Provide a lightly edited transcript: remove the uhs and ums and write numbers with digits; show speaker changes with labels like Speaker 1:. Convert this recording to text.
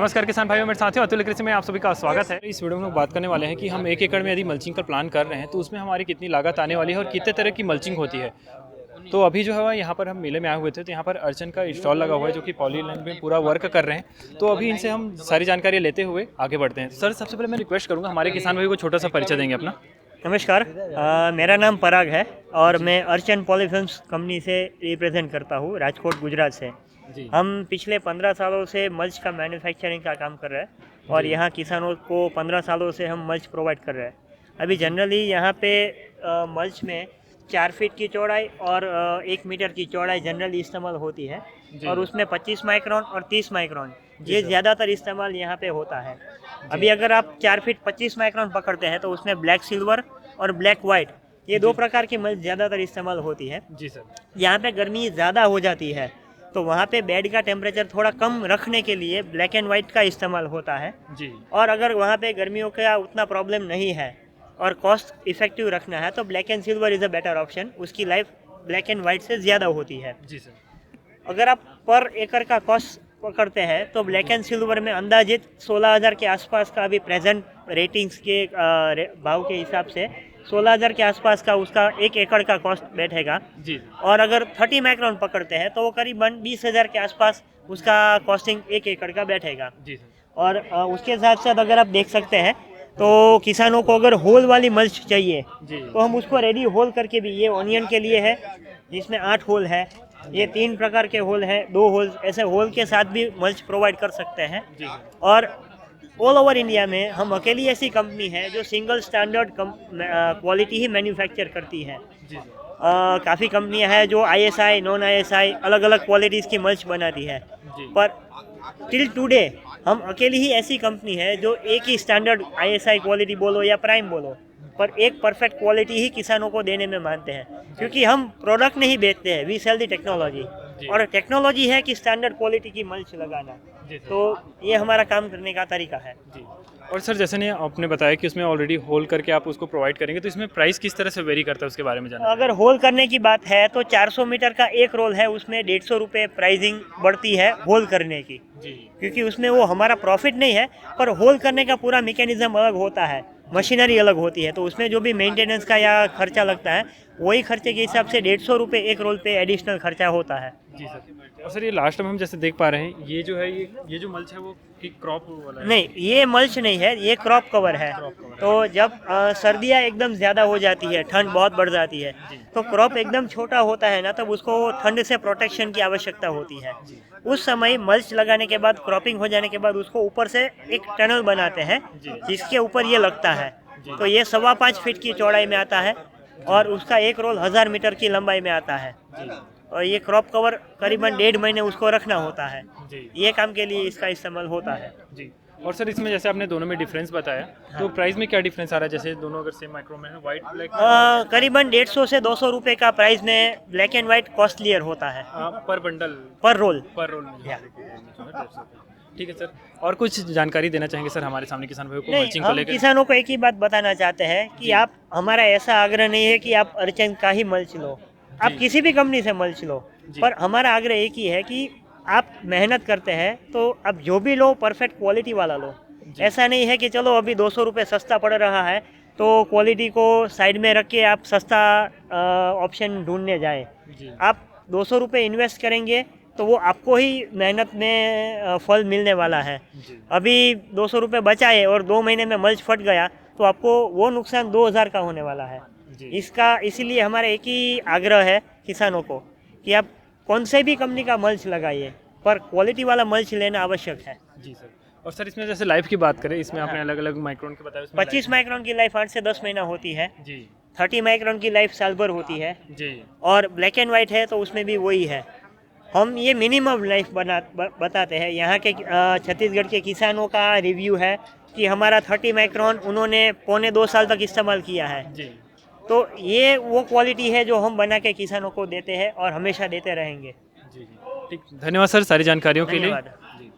Speaker 1: नमस्कार किसान भाइयों, मेरे साथियों अतुल कृषि में आप सभी का स्वागत है। इस वीडियो में हम बात करने वाले हैं कि हम 1 एकड़ में यदि मल्चिंग का प्लान कर रहे हैं तो उसमें हमारी कितनी लागत आने वाली है और कितने तरह की मल्चिंग होती है। तो अभी जो है यहाँ पर हम मेले में आए हुए थे, तो यहाँ पर अर्चन का स्टॉल लगा हुआ है जो कि पॉलीलाइन में पूरा वर्क कर रहे हैं। तो अभी इनसे हम सारी जानकारी लेते हुए आगे बढ़ते हैं। सर, सबसे पहले मैं रिक्वेस्ट करूँगा हमारे किसान भाई को छोटा सा परिचय देंगे अपना।
Speaker 2: नमस्कार, मेरा नाम पराग है और मैं अर्चन पॉलीफिल्म्स कंपनी से रिप्रेजेंट करता हूँ, राजकोट गुजरात से। हम पिछले 15 सालों से मल्च का मैन्युफैक्चरिंग का काम कर रहे हैं और यहाँ किसानों को 15 सालों से हम मल्च प्रोवाइड कर रहे हैं। अभी जनरली यहाँ पे मल्च में 4 फीट की चौड़ाई और 1 मीटर की चौड़ाई जनरली इस्तेमाल होती है और उसमें 25 माइक्रोन और 30 माइक्रोन ये ज़्यादातर इस्तेमाल यहाँ पे होता है। अभी अगर आप 4 फीट 25 माइक्रोन पकड़ते हैं तो उसमें ब्लैक सिल्वर और ब्लैक वाइट ये दो प्रकार की मल्च ज़्यादातर इस्तेमाल होती है।
Speaker 1: जी सर।
Speaker 2: यहाँ पे गर्मी ज़्यादा हो जाती है तो वहाँ पे बेड का टेम्परेचर थोड़ा कम रखने के लिए ब्लैक एंड वाइट का इस्तेमाल होता है
Speaker 1: जी।
Speaker 2: और अगर वहाँ पे गर्मियों का उतना प्रॉब्लम नहीं है और कॉस्ट इफेक्टिव रखना है तो black and silver is a better option. उसकी लाइफ ब्लैक एंड वाइट से ज़्यादा होती है।
Speaker 1: जी सर।
Speaker 2: अगर आप पर एकड़ का कॉस्ट पकड़ते हैं तो ब्लैक एंड सिल्वर में अंदाजित 16,000 के आसपास का अभी प्रेजेंट रेटिंग्स के भाव के हिसाब से 16,000 के आसपास का उसका 1 एकड़ का कॉस्ट बैठेगा
Speaker 1: जी।
Speaker 2: और अगर 30 माइक्रोन पकड़ते हैं तो वो करीबन 20,000 के आसपास उसका कॉस्टिंग 1 एकड़ का बैठेगा।
Speaker 1: जी सर।
Speaker 2: और उसके साथ साथ अगर आप देख सकते हैं तो किसानों को अगर होल वाली मल्च चाहिए तो हम उसको रेडी होल करके भी, ये ऑनियन के लिए है जिसमें 8 होल है, ये 3 प्रकार के होल है, 2 होल, ऐसे होल के साथ भी मल्च प्रोवाइड कर सकते हैं। और ऑल ओवर इंडिया में हम अकेली ऐसी कंपनी है जो सिंगल स्टैंडर्ड क्वालिटी ही मैन्युफैक्चर करती है। काफ़ी कंपनियां हैं जो ISI, नॉन ISI अलग अलग क्वालिटीज़ की मल्च बनाती है, पर टिल टुडे हम अकेली ही ऐसी कंपनी है जो एक ही स्टैंडर्ड ISI क्वालिटी बोलो या प्राइम बोलो, पर एक परफेक्ट क्वालिटी ही किसानों को देने में मानते हैं। क्योंकि हम प्रोडक्ट नहीं बेचते हैं, वी सेल दी टेक्नोलॉजी, और टेक्नोलॉजी है कि स्टैंडर्ड क्वालिटी की मल्च लगाना। तो ये हमारा काम करने का तरीका है जी।
Speaker 1: और सर, जैसे नहीं आपने बताया कि उसमें ऑलरेडी होल करके आप उसको प्रोवाइड करेंगे, तो इसमें प्राइस किस तरह से वेरी करता है उसके बारे में जानना।
Speaker 2: अगर होल करने की बात है तो 400 मीटर का एक रोल है, उसमें 150 रुपये प्राइसिंग बढ़ती है होल करने की
Speaker 1: जी।
Speaker 2: क्योंकि उसमें वो हमारा प्रॉफिट नहीं है, पर होल करने का पूरा मैकेनिज्म अलग होता है, मशीनरी अलग होती है, तो उसमें जो भी मेंटेनेंस का या खर्चा लगता है वही खर्चे के हिसाब से 150 रुपये एक रोल पे एडिशनल खर्चा होता है।
Speaker 1: जी सर। और सर, ये लास्ट में हम जैसे देख पा रहे हैं, ये जो है ये जो मल्च है वो क्रॉप वाला है?
Speaker 2: नहीं, ये मल्च नहीं है, ये क्रॉप कवर है। तो जब सर्दियाँ एकदम ज़्यादा हो जाती है, ठंड बहुत बढ़ जाती है, तो क्रॉप एकदम छोटा होता है ना, तब उसको ठंड से प्रोटेक्शन की आवश्यकता होती है। उस समय मल्च लगाने के बाद, क्रॉपिंग हो जाने के बाद उसको ऊपर से एक टनल बनाते हैं जिसके ऊपर ये लगता है। तो ये 5.25 फीट की चौड़ाई में आता है और उसका एक रोल 1000 मीटर की लंबाई में आता है और ये क्रॉप कवर करीबन 1.5 महीने उसको रखना होता है। ये काम के लिए इसका इस्तेमाल होता है
Speaker 1: जी। और सर, इसमें जैसे आपने दोनों में डिफरेंस बताया, तो प्राइस में क्या डिफरेंस आ रहा है? जैसे दोनों अगर सेम माइक्रो में है, वाइट ब्लैक,
Speaker 2: करीबन 150 से 200 रुपये का प्राइस में ब्लैक एंड वाइट कॉस्टलियर होता है
Speaker 1: पर बंडल,
Speaker 2: पर रोल।
Speaker 1: ठीक है सर। और कुछ जानकारी देना चाहेंगे सर हमारे सामने किसान भाइयों को
Speaker 2: नहीं,
Speaker 1: मल्चिंग को
Speaker 2: हम
Speaker 1: लेकर?
Speaker 2: किसानों को एक ही बात बताना चाहते हैं कि आप, हमारा ऐसा आग्रह नहीं है कि आप अर्चन का ही मल्च लो, आप किसी भी कंपनी से मल्च लो, पर हमारा आग्रह एक ही है कि आप मेहनत करते हैं तो आप जो भी लो परफेक्ट क्वालिटी वाला लो। ऐसा नहीं है कि चलो अभी 200 रुपये सस्ता पड़ रहा है तो क्वालिटी को साइड में रख के आप सस्ता ऑप्शन ढूंढने जाएं। आप 200 रुपये इन्वेस्ट करेंगे तो वो आपको ही मेहनत में फल मिलने वाला है। अभी 200 रुपये बचाए और 2 महीने में मल्च फट गया तो आपको वो नुकसान 2000 का होने वाला है। इसीलिए हमारा एक ही आग्रह है किसानों को कि आप कौन से भी कंपनी का मल्च लगाइए, पर क्वालिटी वाला मल्च लेना आवश्यक है।
Speaker 1: जी सर। और सर, इसमें जैसे लाइफ की बात करें, इसमें आपने अलग अलग माइक्रोन के बताया।
Speaker 2: 25 माइक्रोन की लाइफ 8 से 10 महीना होती है
Speaker 1: जी।
Speaker 2: 30 माइक्रोन की लाइफ साल भर होती है
Speaker 1: जी।
Speaker 2: और ब्लैक एंड वाइट है तो उसमें भी वही है। हम ये मिनिमम लाइफ बताते हैं। यहाँ के छत्तीसगढ़ के किसानों का रिव्यू है कि हमारा 30 माइक्रोन उन्होंने 1.25 साल तक इस्तेमाल किया है
Speaker 1: जी।
Speaker 2: तो ये वो क्वालिटी है जो हम बना के किसानों को देते हैं और हमेशा देते रहेंगे।
Speaker 1: जी। ठीक, धन्यवाद सर सारी जानकारियों के लिए।
Speaker 2: धन्यवाद।